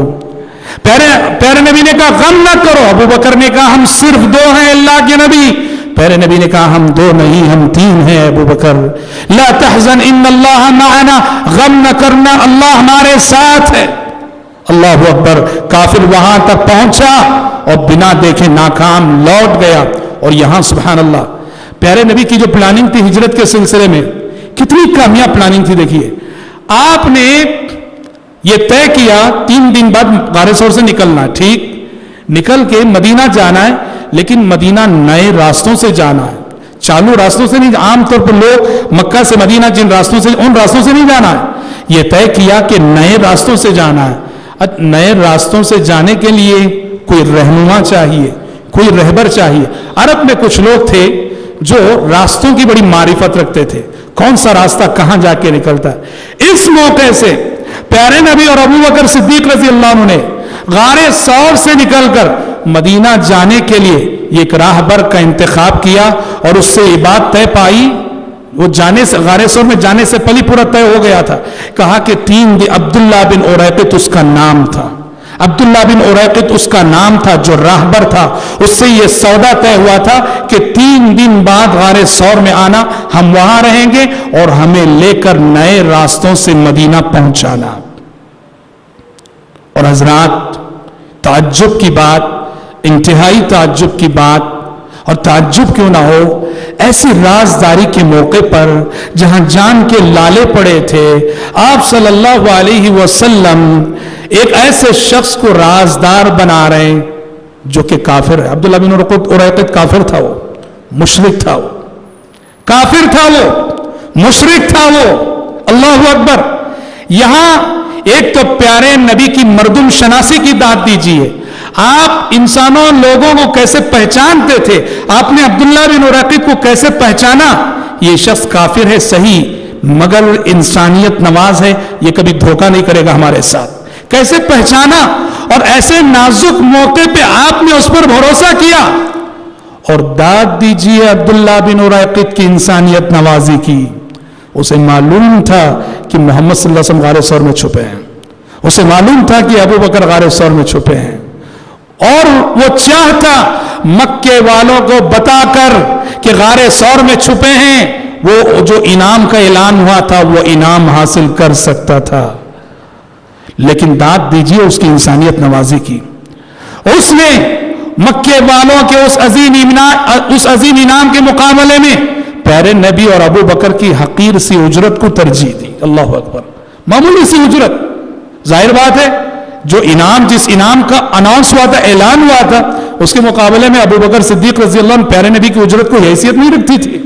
پیارے نبی نے کہا غم نہ کرو. ابو بکر نے کہا ہم صرف 2 ہیں اللہ کے نبی. پیارے نبی نے کہا ہم 2 نہیں ہم 3 ہیں ابو بکر. لا تحزن ان اللہ معنا, غم نہ کرنا اللہ ہمارے ساتھ ہے. اللہ اکبر. کافر وہاں تک پہنچا اور بنا دیکھے ناکام لوٹ گیا. اور یہاں سبحان اللہ پیارے نبی کی جو پلاننگ تھی ہجرت کے سلسلے میں, کتنی کامیاب پلاننگ تھی. دیکھیے آپ نے یہ طے کیا 3 دن بعد غار ثور سے نکلنا, ٹھیک, نکل کے مدینہ جانا ہے, لیکن مدینہ نئے راستوں سے جانا ہے, چالو راستوں سے نہیں. عام طور پر لوگ مکہ سے مدینہ جن راستوں سے, ان راستوں سے نہیں جانا ہے. یہ طے کیا کہ نئے راستوں سے جانا ہے. نئے راستوں سے جانے کے لیے کوئی رہنما چاہیے, کوئی رہبر چاہیے. عرب میں کچھ لوگ تھے جو راستوں کی بڑی معرفت رکھتے تھے, کون سا راستہ کہاں جا کے نکلتا ہے. اس موقع سے پیارے نبی اور ابو بکر صدیق رضی اللہ عنہ نے غار ثور سے نکل کر مدینہ جانے کے لیے ایک راہبر کا انتخاب کیا اور اس سے یہ بات طے پائی. وہ جانے سے غار ثور میں جانے سے پہلے پورا طے ہو گیا تھا. کہا کہ 3 دن عبداللہ بن اریقط اس کا نام تھا, عبداللہ بن اریقط اس کا نام تھا جو راہبر تھا. اس سے یہ سودا طے ہوا تھا کہ 3 دن بعد غار ثور میں آنا, ہم وہاں رہیں گے اور ہمیں لے کر نئے راستوں سے مدینہ پہنچانا. اور حضرات تعجب کی بات, انتہائی تعجب کی بات, اور تعجب کیوں نہ ہو, ایسی رازداری کے موقع پر جہاں جان کے لالے پڑے تھے, آپ صلی اللہ علیہ وسلم ایک ایسے شخص کو رازدار بنا رہے ہیں جو کہ کافر ہے. عبداللہ بن اریقط کافر تھا, وہ مشرک تھا, وہ کافر تھا, وہ مشرک تھا, وہ. اللہ اکبر. یہاں ایک تو پیارے نبی کی مردم شناسی کی داد دیجیے. آپ انسانوں لوگوں کو کیسے پہچانتے تھے, آپ نے عبداللہ بن اریقط کو کیسے پہچانا؟ یہ شخص کافر ہے صحیح, مگر انسانیت نواز ہے, یہ کبھی دھوکہ نہیں کرے گا ہمارے ساتھ. کیسے پہچانا؟ اور ایسے نازک موقع پہ آپ نے اس پر بھروسہ کیا. اور داد دیجیے عبداللہ بن اریقط کی انسانیت نوازی کی. اسے معلوم تھا کہ محمد صلی اللہ علیہ وسلم غار ثور میں چھپے ہیں, اسے معلوم تھا کہ ابو بکر غار ثور میں چھپے ہیں, اور وہ چاہتا مکے والوں کو بتا کر کہ غار ثور میں چھپے ہیں, وہ جو انعام کا اعلان ہوا تھا وہ انعام حاصل کر سکتا تھا. لیکن داد دیجیے اس کی انسانیت نوازی کی. اس نے مکے والوں کے اس عظیم انعام کے مقابلے میں پیارے نبی اور ابو بکر کی حقیر سی اجرت کو ترجیح دی. اللہ اکبر. معمولی سی اجرت. ظاہر بات ہے جو انعام, جس انعام کا اناؤنس ہوا تھا, اعلان ہوا تھا, اس کے مقابلے میں ابو بکر صدیق رضی اللہ عنہ پیارے نبی کی اجرت کو حیثیت نہیں رکھتی تھی.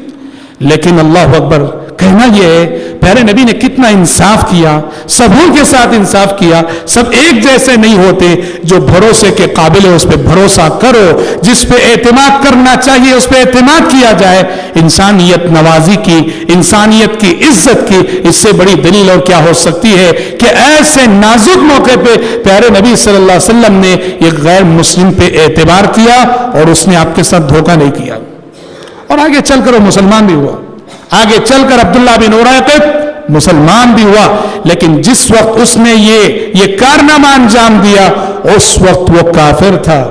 لیکن اللہ اکبر, کہنا یہ ہے پیارے نبی نے کتنا انصاف کیا, سبوں کے ساتھ انصاف کیا. سب ایک جیسے نہیں ہوتے. جو بھروسے کے قابل ہے اس پہ بھروسہ کرو, جس پہ اعتماد کرنا چاہیے اس پہ اعتماد کیا جائے. انسانیت نوازی کی, انسانیت کی عزت کی, اس سے بڑی دلیل اور کیا ہو سکتی ہے کہ ایسے نازک موقع پہ پیارے نبی صلی اللہ علیہ وسلم نے ایک غیر مسلم پہ اعتبار کیا اور اس نے آپ کے ساتھ دھوکہ نہیں کیا. اور آگے چل کر وہ مسلمان بھی ہوا, آگے چل کر عبداللہ بن اریقط مسلمان بھی ہوا. لیکن جس وقت اس نے یہ کارنامہ انجام دیا اس وقت وہ کافر تھا.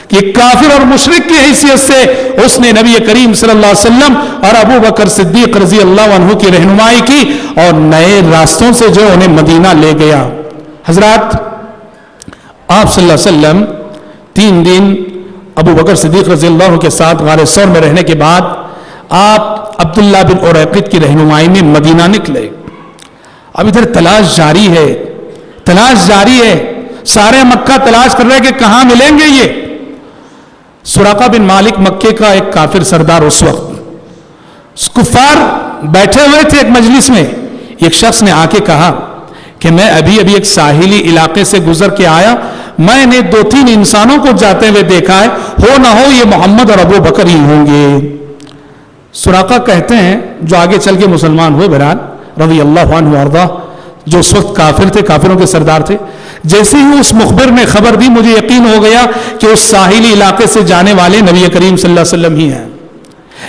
کہ کافر اور مشرک کی حیثیت سے اس نے نبی کریم صلی اللہ علیہ وسلم اور ابو بکر صدیق رضی اللہ عنہ کی رہنمائی کی اور نئے راستوں سے جو انہیں مدینہ لے گیا. حضرات, آپ صلی اللہ علیہ وسلم 3 دن ابو بکر صدیق رضی اللہ عنہ کے ساتھ غار ثور میں رہنے کے بعد آپ عبداللہ بن اریقط کی رہنمائی میں مدینہ نکلے. اب ادھر تلاش جاری ہے, تلاش جاری ہے. سارے مکہ تلاش کر رہے کہ کہاں ملیں گے یہ. سراقہ بن مالک مکے کا ایک کافر سردار, اس وقت کفار بیٹھے ہوئے تھے ایک مجلس میں. ایک شخص نے آ کے کہا کہ میں ابھی ایک ساحلی علاقے سے گزر کے آیا, میں نے 2-3 انسانوں کو جاتے ہوئے دیکھا ہے, ہو نہ ہو یہ محمد اور ابو بکر ہی ہوں گے. سراقہ کہتے ہیں, جو آگے چل کے مسلمان ہوئے بہرحال رضی اللہ عنہ وارضاہ, جو اس وقت کافر تھے, کافروں کے سردار تھے, جیسے ہی اس مخبر نے خبر دی مجھے یقین ہو گیا کہ اس ساحلی علاقے سے جانے والے نبی کریم صلی اللہ علیہ وسلم ہی ہیں.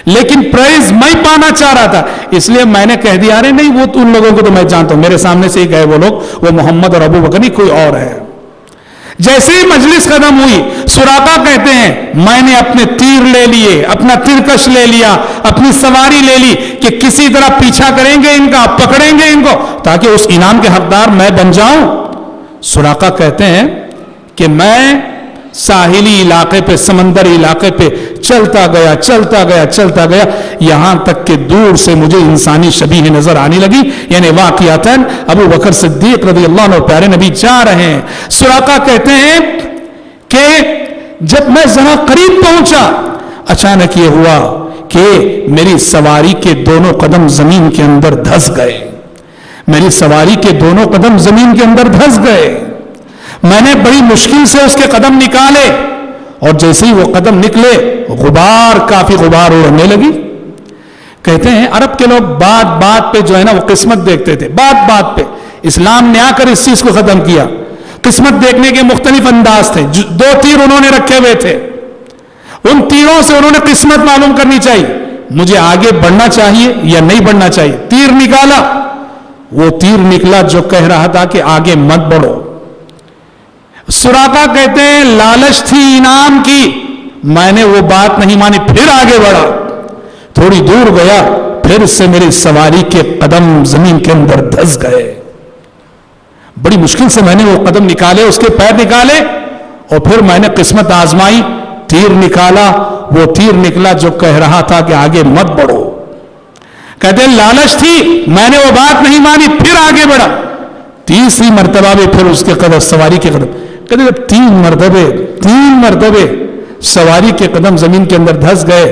لیکن پرائز میں پانا چاہ رہا تھا, اس لیے میں نے کہہ دیا, ارے نہیں وہ ان لوگوں کو تو میں جانتا ہوں, میرے سامنے سے ہی گئے وہ لوگ, وہ محمد اور ابو بکر نہیں, کوئی اور ہے. جیسے ہی مجلس ختم ہوئی, سراقہ کہتے ہیں میں نے اپنے تیر لے لیے, اپنا ترکش لے لیا, اپنی سواری لے لی کہ کسی طرح پیچھا کریں گے ان کا, پکڑیں گے ان کو تاکہ اس انعام کے حقدار میں بن جاؤں. سراقہ کہتے ہیں کہ میں ساحلی علاقے پہ, سمندری علاقے پہ چلتا گیا, یہاں تک کہ دور سے مجھے انسانی شبیہ نظر آنے لگی. یعنی واقعتاً ابو بکر صدیق رضی اللہ عنہ پیارے نبی جا رہے ہیں. سراقہ کہتے ہیں کہ جب میں ذرا قریب پہنچا, اچانک یہ ہوا کہ میری سواری کے دونوں قدم زمین کے اندر دھس گئے. میری سواری کے دونوں قدم زمین کے اندر دھس گئے. میں نے بڑی مشکل سے اس کے قدم نکالے, اور جیسے ہی وہ قدم نکلے کافی غبار اڑنے لگی. کہتے ہیں عرب کے لوگ بات پہ جو ہے نا وہ قسمت دیکھتے تھے. بات پہ اسلام نے آ کر اس چیز کو ختم کیا. قسمت دیکھنے کے مختلف انداز تھے. 2 تیر انہوں نے رکھے ہوئے تھے, ان تیروں سے انہوں نے قسمت معلوم کرنی چاہیے, مجھے آگے بڑھنا چاہیے یا نہیں بڑھنا چاہیے. تیر نکالا, وہ تیر نکلا جو کہہ رہا تھا کہ آگے مت بڑھو. سراقہ کہتے ہیں لالچ تھی انعام کی, میں نے وہ بات نہیں مانی, پھر آگے بڑھا. تھوڑی دور گیا, پھر سے میری سواری کے قدم زمین کے اندر دھس گئے. بڑی مشکل سے میں نے وہ قدم نکالے, اس کے پیر نکالے, اور پھر میں نے قسمت آزمائی, تیر نکالا, وہ تیر نکلا جو کہہ رہا تھا کہ آگے مت بڑھو. کہتے ہیں لالچ تھی, میں نے وہ بات نہیں مانی, پھر آگے بڑھا. 3ری مرتبہ بھی پھر اس کے قدم, سواری کے قدم, کہتے ہیں 3 مرتبے سواری کے قدم زمین کے اندر دھس گئے.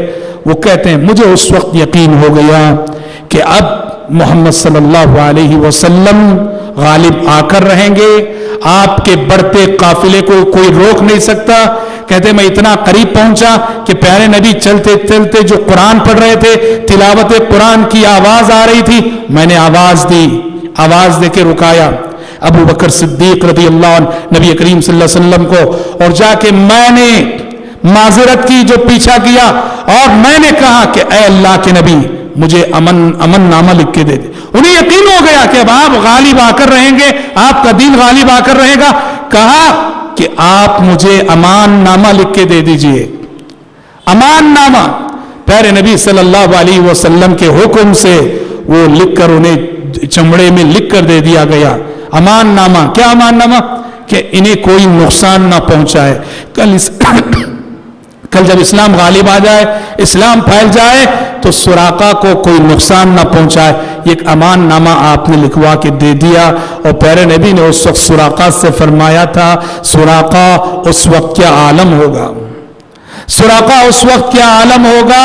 وہ کہتے ہیں مجھے اس وقت یقین ہو گیا کہ اب محمد صلی اللہ علیہ وسلم غالب آ کر رہیں گے, آپ کے بڑھتے قافلے کو کوئی روک نہیں سکتا. کہتے میں اتنا قریب پہنچا کہ پیارے نبی چلتے چلتے جو قرآن پڑھ رہے تھے, تلاوت قرآن کی آواز آ رہی تھی, میں نے آواز دی, آواز دے کے رکایا ابو بکر صدیق رضی اللہ عنہ نبی کریم صلی اللہ علیہ وسلم کو, اور جا کے میں نے معذرت کی جو پیچھا کیا, اور میں نے کہا کہ اے اللہ کے نبی مجھے امن نامہ لکھ کے دے دے. انہیں یقین ہو گیا کہ اب آپ غالب آ کر رہیں گے, آپ کا دین غالب آ کر رہے گا. کہا کہ آپ مجھے امان نامہ لکھ کے دے دیجئے. امان نامہ پیارے نبی صلی اللہ علیہ وسلم کے حکم سے وہ لکھ کر انہیں چمڑے میں لکھ کر دے دیا گیا. امان نامہ, کیا امان نامہ؟ کہ انہیں کوئی نقصان نہ پہنچائے. کل جب اسلام غالب آ جائے, اسلام پھیل جائے, تو سراقہ کو کوئی نقصان نہ پہنچائے. ایک امان نامہ آپ نے لکھوا کے دے دیا. اور پیارے نبی نے اس وقت سراقہ سے فرمایا تھا, سراقہ اس وقت کیا عالم ہوگا, سراقہ اس وقت کیا عالم ہوگا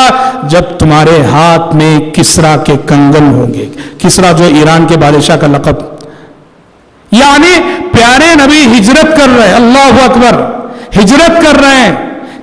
جب تمہارے ہاتھ میں کسرا کے کنگن ہوں گے. کسرا جو ایران کے بادشاہ کا لقب, یعنی پیارے نبی ہجرت کر رہے ہیں, اللہ اکبر, ہجرت کر رہے ہیں,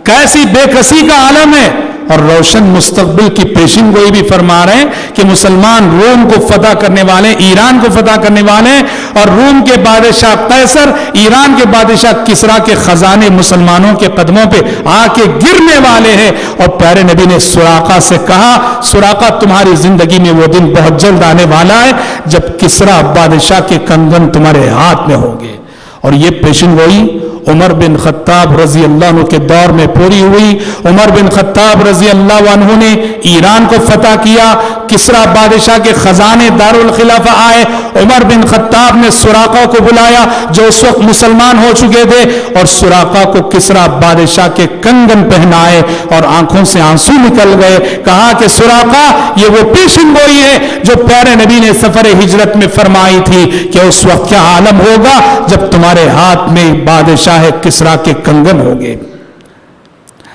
کیسی بے کسی کا عالم ہے, اور روشن مستقبل کی پیشن گوئی بھی فرما رہے ہیں کہ مسلمان روم کو فتح کرنے والے, ایران کو فتح کرنے والے, اور روم کے بادشاہ قیصر, ایران کے بادشاہ کسرا کے خزانے مسلمانوں کے قدموں پہ آ کے گرنے والے ہیں. اور پیارے نبی نے سراقہ سے کہا, سراقہ تمہاری زندگی میں وہ دن بہت جلد آنے والا ہے جب کسرا بادشاہ کے کنگن تمہارے ہاتھ میں ہوں گے. اور یہ پیشن گوئی عمر بن خطاب رضی اللہ عنہ کے دور میں پوری ہوئی. عمر بن خطاب رضی اللہ عنہ نے ایران کو فتح کیا, کسرا بادشاہ کے خزانے دارالخلافہ آئے, عمر بن خطاب نے سراقہ کو بلایا جو اس وقت مسلمان ہو چکے تھے, اور سراقہ کو کسرا بادشاہ کے کنگن پہنائے اور آنکھوں سے آنسو نکل گئے. کہا کہ سراقہ یہ وہ پیشن گوئی ہے جو پیارے نبی نے سفر ہجرت میں فرمائی تھی کہ اس وقت کیا عالم ہوگا جب تمہارے ہاتھ میں بادشاہ کسرا کے کنگن ہو گئے.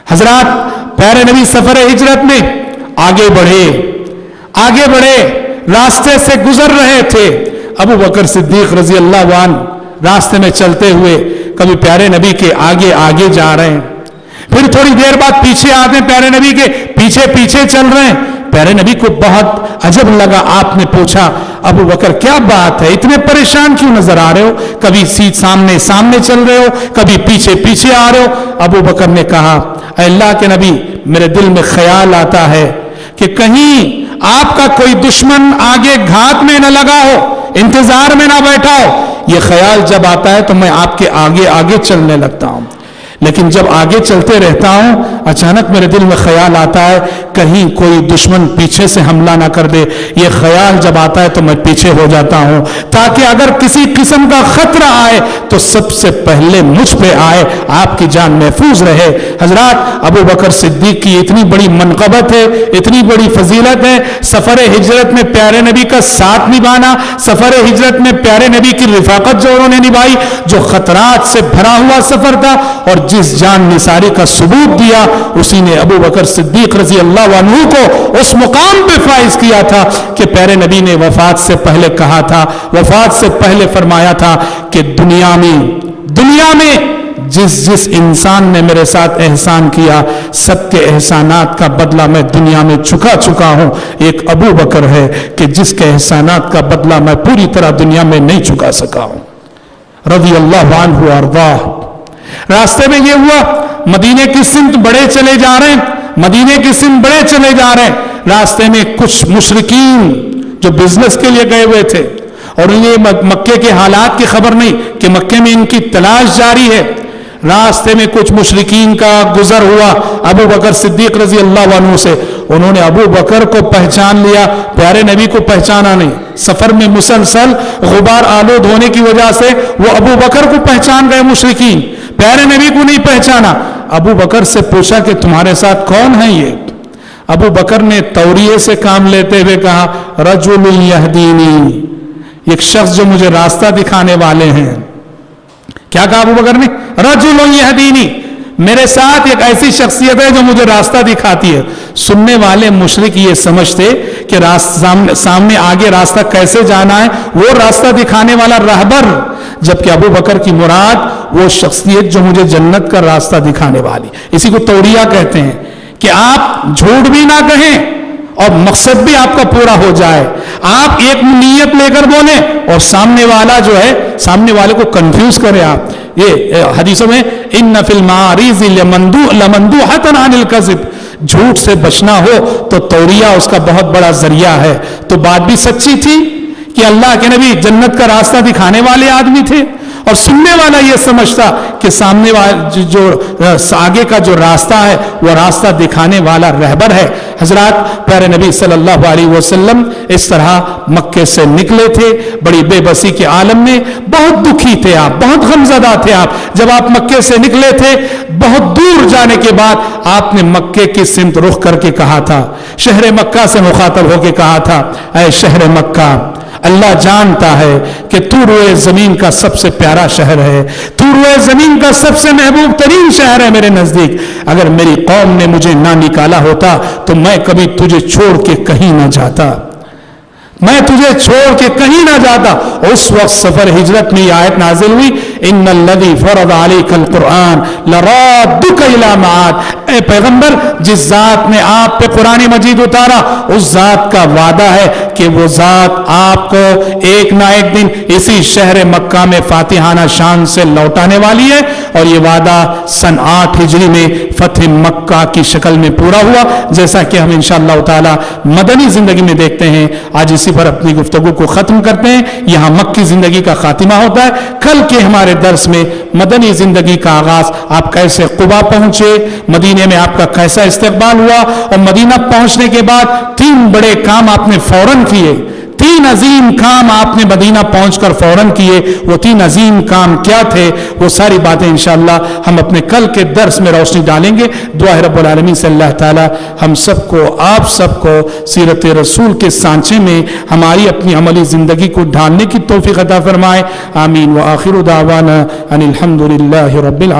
حضرات, پیارے نبی سفر ہجرت میں آگے بڑھے, راستے سے گزر رہے تھے. ابو بکر صدیق رضی اللہ عنہ راستے میں چلتے ہوئے کبھی پیارے نبی کے آگے جا رہے ہیں, پھر تھوڑی دیر بعد پیچھے آتے ہیں, پیارے نبی کے پیچھے چل رہے ہیں. پیارے نبی کو بہت عجب لگا. آپ نے پوچھا ابو بکر کیا بات ہے, اتنے پریشان کیوں نظر آ رہے ہو, کبھی سیٹ سامنے چل رہے ہو, کبھی پیچھے آ رہے ہو. ابو بکر نے کہا اے اللہ کے نبی, میرے دل میں خیال آتا ہے کہ کہیں آپ کا کوئی دشمن آگے گھات میں نہ لگا ہو, انتظار میں نہ بیٹھا ہو. یہ خیال جب آتا ہے تو میں آپ کے آگے چلنے لگتا ہوں, لیکن جب آگے چلتے رہتا ہوں اچانک میرے دل میں خیال آتا ہے کہیں کوئی دشمن پیچھے سے حملہ نہ کر دے. یہ خیال جب آتا ہے تو میں پیچھے ہو جاتا ہوں تاکہ اگر کسی قسم کا خطرہ آئے تو سب سے پہلے مجھ پہ آئے, آپ کی جان محفوظ رہے. حضرات, ابو بکر صدیق کی اتنی بڑی منقبت ہے, اتنی بڑی فضیلت ہے. سفر ہجرت میں پیارے نبی کا ساتھ نبھانا, سفر ہجرت میں پیارے نبی کی رفاقت جو انہوں نے نبھائی, جو خطرات سے بھرا ہوا سفر تھا, اور جس جان نثاری کا ثبوت دیا اسی نے ابو بکر صدیق رضی اللہ عنہ کو اس مقام پہ فائز کیا تھا کہ پیارے نبی نے وفات سے پہلے کہا تھا, وفات سے پہلے فرمایا تھا کہ دنیا میں جس انسان نے میرے ساتھ احسان کیا, سب کے احسانات کا بدلہ میں دنیا میں چکا ہوں. ایک ابو بکر ہے کہ جس کے احسانات کا بدلہ میں پوری طرح دنیا میں نہیں چکا سکا ہوں, رضی اللہ عنہ وارضاہ. راستے میں یہ ہوا, مدینے کی سمت بڑے چلے جا رہے ہیں. راستے میں کچھ مشرکین جو بزنس کے لیے گئے ہوئے تھے, اور انہیں مکے کے حالات کی خبر نہیں کہ مکے میں ان کی تلاش جاری ہے. راستے میں کچھ مشرکین کا گزر ہوا ابو بکر صدیق رضی اللہ عنہ سے. انہوں نے ابو بکر کو پہچان لیا, پیارے نبی کو پہچانا نہیں. سفر میں مسلسل غبار آلود ہونے کی وجہ سے وہ ابو بکر کو پہچان گئے مشرکین, پیارے نبی کو نہیں پہچانا. ابو بکر سے پوچھا کہ تمہارے ساتھ کون ہے یہ؟ ابو بکر نے توریے سے کام لیتے ہوئے کہا رجل یہدینی, ایک شخص جو مجھے راستہ دکھانے والے ہیں. کیا کہا ابو بکر نے؟ رجل یہدینی, میرے ساتھ ایک ایسی شخصیت ہے جو مجھے راستہ دکھاتی ہے. سننے والے مشرک یہ سمجھتے کہ سامنے آگے راستہ کیسے جانا ہے وہ راستہ دکھانے والا رہبر، جبکہ ابو بکر کی مراد وہ شخصیت جو مجھے جنت کا راستہ دکھانے والی. اسی کو توڑیا کہتے ہیں کہ آپ جھوٹ بھی نہ کہیں اور مقصد بھی آپ کا پورا ہو جائے. آپ ایک نیت لے کر بولیں اور سامنے والا جو ہے سامنے والے کو کنفیوز کرے. آپ یہ حدیثوں میں ان فی المعارض لمندوحۃ عن الکذب، جھوٹ سے بچنا ہو تو توریہ اس کا بہت بڑا ذریعہ ہے. تو بات بھی سچی تھی کہ اللہ کے نبی جنت کا راستہ دکھانے والے آدمی تھے اور سننے والا یہ سمجھتا کہ سامنے والا جو آگے کا جو راستہ ہے وہ راستہ دکھانے والا رہبر ہے. حضرات پیارے نبی صلی اللہ علیہ وسلم اس طرح مکے سے نکلے تھے بڑی بے بسی کے عالم میں. بہت دکھی تھے آپ، بہت غمزدہ تھے آپ. جب آپ مکے سے نکلے تھے بہت دور جانے کے بعد آپ نے مکے کی سمت رخ کر کے کہا تھا، شہر مکہ سے مخاطب ہو کے کہا تھا، اے شہر مکہ، اللہ جانتا ہے کہ تو روئے زمین کا سب سے پیارا شہر ہے، تو روئے زمین کا سب سے محبوب ترین شہر ہے میرے نزدیک. اگر میری قوم نے مجھے نہ نکالا ہوتا تو میں کبھی تجھے چھوڑ کے کہیں نہ جاتا، میں تجھے چھوڑ کے کہیں نہ جاتا. اس وقت سفر ہجرت میں یہ آیت نازل ہوئی، ان الذی فرض علیک القرآن لرادک الی معاد. اے پیغمبر، جس ذات نے آپ پہ قرآن مجید اتارا اس ذات کا وعدہ ہے کہ وہ ذات آپ کو ایک نہ ایک دن اسی شہر مکہ میں فاتحانہ شان سے لوٹانے والی ہے. اور یہ وعدہ سن 8 ہجری میں فتح مکہ کی شکل میں پورا ہوا، جیسا کہ ہم انشاءاللہ تعالی مدنی زندگی میں دیکھتے ہیں. آج اسی پر اپنی گفتگو کو ختم کرتے ہیں. یہاں مکی زندگی کا خاتمہ ہوتا ہے. کل کے ہمارے درس میں مدنی زندگی کا آغاز، آپ کیسے قبا پہنچے، مدینے میں آپ کا کیسا استقبال ہوا، اور مدینہ پہنچنے کے بعد 3 بڑے کام آپ نے فوراً کیے. 3 عظیم کام آپ نے مدینہ پہنچ کر فوراً کیے. وہ 3 عظیم کام کیا تھے وہ ساری باتیں انشاءاللہ ہم اپنے کل کے درس میں روشنی ڈالیں گے. دعا ہے رب العالمین سے اللہ تعالی ہم سب کو، آپ سب کو سیرت رسول کے سانچے میں ہماری اپنی عملی زندگی کو ڈھالنے کی توفیق عطا فرمائے. آمین. وآخر دعوانا ان الحمد للہ رب العالمین.